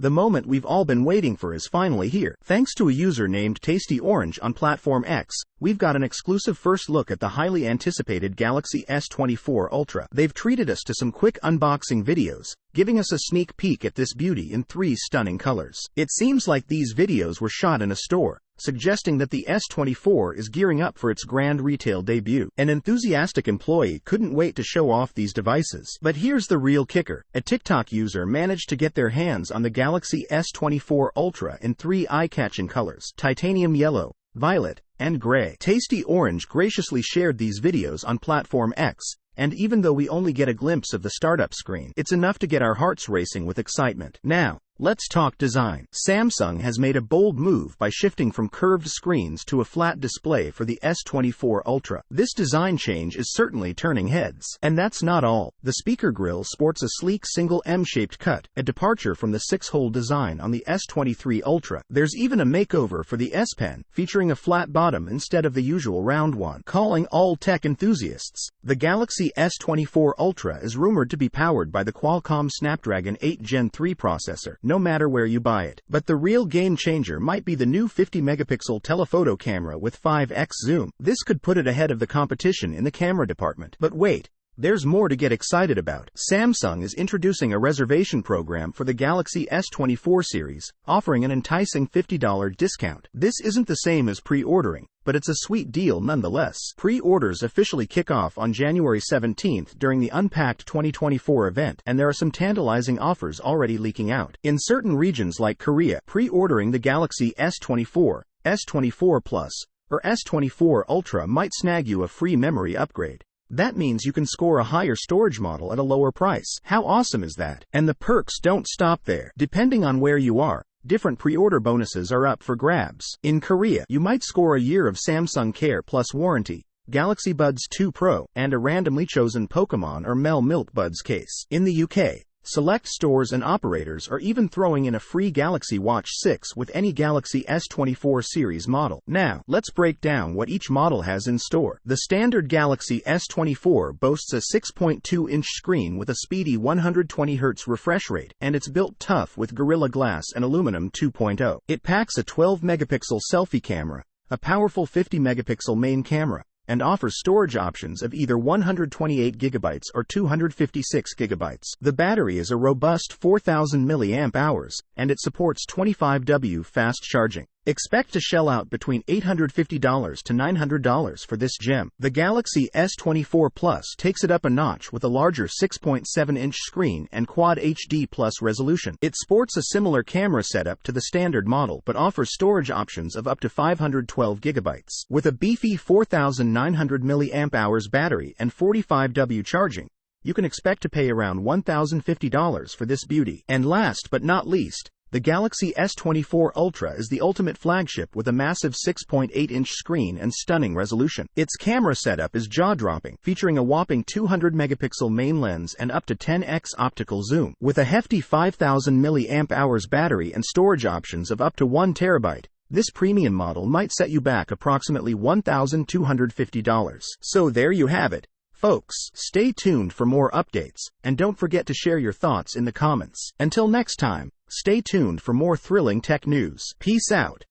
The moment we've all been waiting for is finally here. Thanks to a user named Tasty Orange on Platform X, we've got an exclusive first look at the highly anticipated Galaxy S24 Ultra. They've treated us to some quick unboxing videos, giving us a sneak peek at this beauty in 3 stunning colors. It seems like these videos were shot in a store, suggesting that the S24 is gearing up for its grand retail debut. An enthusiastic employee couldn't wait to show off these devices. But here's the real kicker. A TikTok user managed to get their hands on the Galaxy S24 Ultra in 3 eye-catching colors: titanium yellow, violet, and gray. Tasty Orange graciously shared these videos on Platform X, and even though we only get a glimpse of the startup screen, it's enough to get our hearts racing with excitement. Now, let's talk design. Samsung has made a bold move by shifting from curved screens to a flat display for the S24 Ultra. This design change is certainly turning heads. And that's not all. The speaker grille sports a sleek single M-shaped cut, a departure from the 6-hole design on the S23 Ultra. There's even a makeover for the S Pen, featuring a flat bottom instead of the usual round one. Calling all tech enthusiasts, the Galaxy S24 Ultra is rumored to be powered by the Qualcomm Snapdragon 8 Gen 3 processor, no matter where you buy it. But the real game changer might be the new 50-megapixel telephoto camera with 5x zoom. This could put it ahead of the competition in the camera department. But wait, there's more to get excited about. Samsung is introducing a reservation program for the Galaxy S24 series, offering an enticing $50 discount. This isn't the same as pre-ordering, but it's a sweet deal nonetheless. Pre-orders officially kick off on January 17th during the Unpacked 2024 event, and there are some tantalizing offers already leaking out. In certain regions like Korea, pre-ordering the Galaxy S24, S24 Plus, or S24 Ultra might snag you a free memory upgrade. That means you can score a higher storage model at a lower price. How awesome is that? And the perks don't stop there. Depending on where you are, different pre-order bonuses are up for grabs. In Korea, you might score a year of Samsung Care Plus warranty, Galaxy Buds 2 Pro, and a randomly chosen Pokemon or Mel Milk Buds case. In the UK, select stores and operators are even throwing in a free Galaxy Watch 6 with any Galaxy S24 series model. Now, let's break down what each model has in store. The standard Galaxy S24 boasts a 6.2-inch screen with a speedy 120Hz refresh rate, and it's built tough with Gorilla Glass and Aluminum 2.0. It packs a 12-megapixel selfie camera, a powerful 50-megapixel main camera, and offers storage options of either 128GB or 256GB. The battery is a robust 4,000 mAh, and it supports 25W fast charging. Expect to shell out between $850 to $900 for this gem. The Galaxy S24 Plus takes it up a notch with a larger 6.7-inch screen and Quad HD Plus resolution. It sports a similar camera setup to the standard model but offers storage options of up to 512GB. With a beefy 4,900 mAh battery and 45W charging, you can expect to pay around $1,050 for this beauty. And last but not least, the Galaxy S24 Ultra is the ultimate flagship with a massive 6.8-inch screen and stunning resolution. Its camera setup is jaw-dropping, featuring a whopping 200-megapixel main lens and up to 10x optical zoom. With a hefty 5,000 mAh battery and storage options of up to 1 terabyte, this premium model might set you back approximately $1,250. So there you have it, folks. Stay tuned for more updates, and don't forget to share your thoughts in the comments. Until next time, stay tuned for more thrilling tech news. Peace out.